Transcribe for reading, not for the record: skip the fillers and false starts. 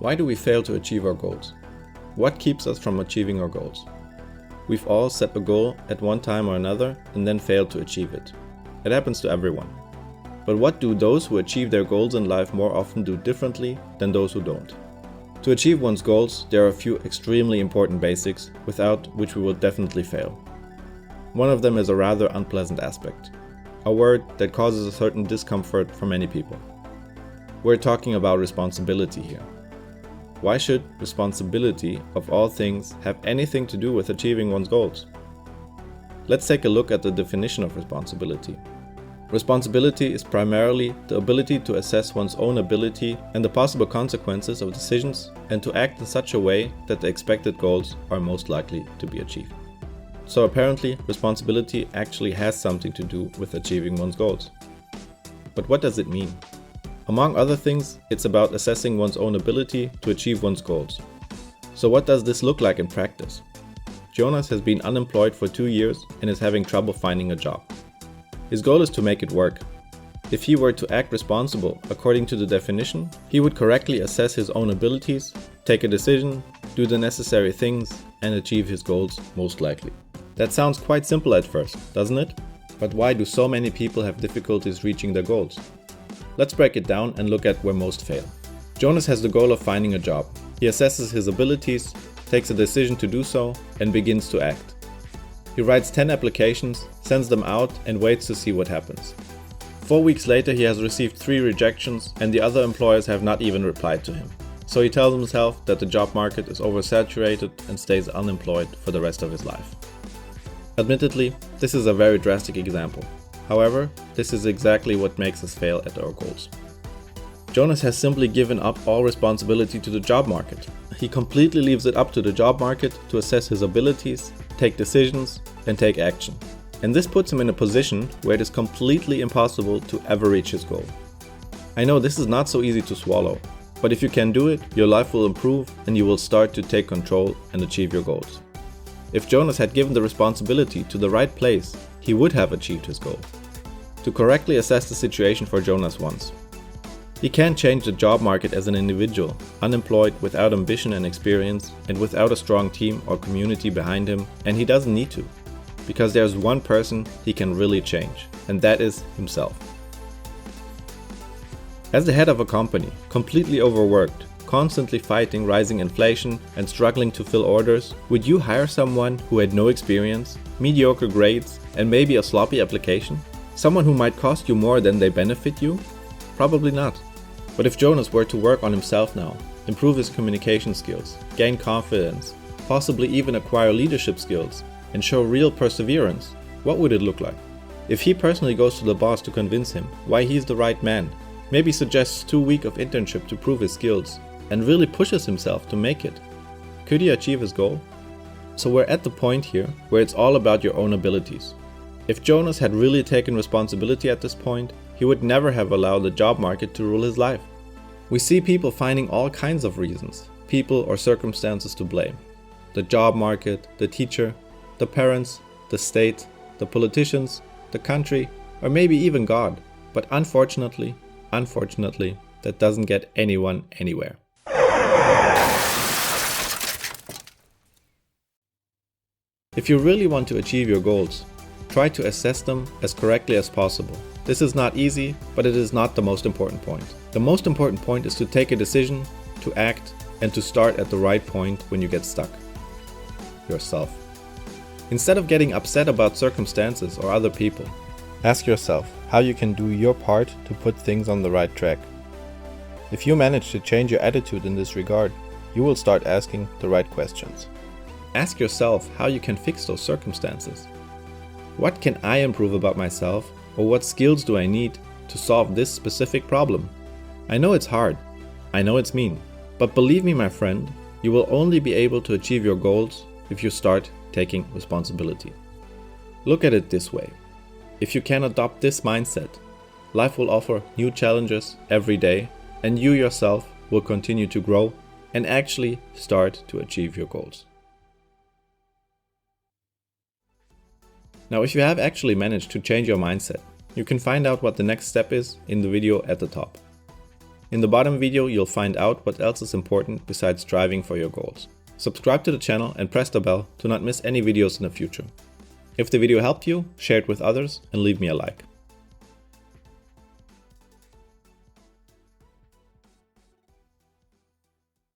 Why do we fail to achieve our goals? What keeps us from achieving our goals? We've all set a goal at one time or another and then failed to achieve it. It happens to everyone. But what do those who achieve their goals in life more often do differently than those who don't? To achieve one's goals, there are a few extremely important basics, without which we will definitely fail. One of them is a rather unpleasant aspect, a word that causes a certain discomfort for many people. We're talking about responsibility here. Why should responsibility, of all things, have anything to do with achieving one's goals? Let's take a look at the definition of responsibility. Responsibility is primarily the ability to assess one's own ability and the possible consequences of decisions and to act in such a way that the expected goals are most likely to be achieved. So apparently, responsibility actually has something to do with achieving one's goals. But what does it mean? Among other things, it's about assessing one's own ability to achieve one's goals. So what does this look like in practice? Jonas has been unemployed for 2 years and is having trouble finding a job. His goal is to make it work. If he were to act responsible according to the definition, he would correctly assess his own abilities, take a decision, do the necessary things, and achieve his goals most likely. That sounds quite simple at first, doesn't it? But why do so many people have difficulties reaching their goals? Let's break it down and look at where most fail. Jonas has the goal of finding a job. He assesses his abilities, takes a decision to do so, and begins to act. He writes 10 applications, sends them out, and waits to see what happens. 4 weeks later, he has received 3 rejections, and the other employers have not even replied to him. So he tells himself that the job market is oversaturated and stays unemployed for the rest of his life. Admittedly, this is a very drastic example. However, this is exactly what makes us fail at our goals. Jonas has simply given up all responsibility to the job market. He completely leaves it up to the job market to assess his abilities, take decisions, and take action. And this puts him in a position where it is completely impossible to ever reach his goal. I know this is not so easy to swallow, but if you can do it, your life will improve and you will start to take control and achieve your goals. If Jonas had given the responsibility to the right place, he would have achieved his goal. To correctly assess the situation for Jonas once. He can't change the job market as an individual, unemployed, without ambition and experience, and without a strong team or community behind him, and he doesn't need to. Because there's one person he can really change, and that is himself. As the head of a company, completely overworked, constantly fighting rising inflation and struggling to fill orders, would you hire someone who had no experience, mediocre grades, and maybe a sloppy application? Someone who might cost you more than they benefit you? Probably not. But if Jonas were to work on himself now, improve his communication skills, gain confidence, possibly even acquire leadership skills, and show real perseverance, what would it look like? If he personally goes to the boss to convince him why he's the right man, maybe suggests 2 weeks of internship to prove his skills, and really pushes himself to make it, could he achieve his goal? So we're at the point here where it's all about your own abilities. If Jonas had really taken responsibility at this point, he would never have allowed the job market to rule his life. We see people finding all kinds of reasons, people or circumstances to blame. The job market, the teacher, the parents, the state, the politicians, the country, or maybe even God. But unfortunately, that doesn't get anyone anywhere. If you really want to achieve your goals, try to assess them as correctly as possible. This is not easy, but it is not the most important point. The most important point is to take a decision, to act, and to start at the right point when you get stuck. Yourself. Instead of getting upset about circumstances or other people, ask yourself how you can do your part to put things on the right track. If you manage to change your attitude in this regard, you will start asking the right questions. Ask yourself how you can fix those circumstances. What can I improve about myself, or what skills do I need to solve this specific problem? I know it's hard, I know it's mean, but believe me, my friend, you will only be able to achieve your goals if you start taking responsibility. Look at it this way. If you can adopt this mindset, life will offer new challenges every day, and you yourself will continue to grow and actually start to achieve your goals. Now, if you have actually managed to change your mindset, you can find out what the next step is in the video at the top. In the bottom video, you'll find out what else is important besides striving for your goals. Subscribe to the channel and press the bell to not miss any videos in the future. If the video helped you, share it with others and leave me a like.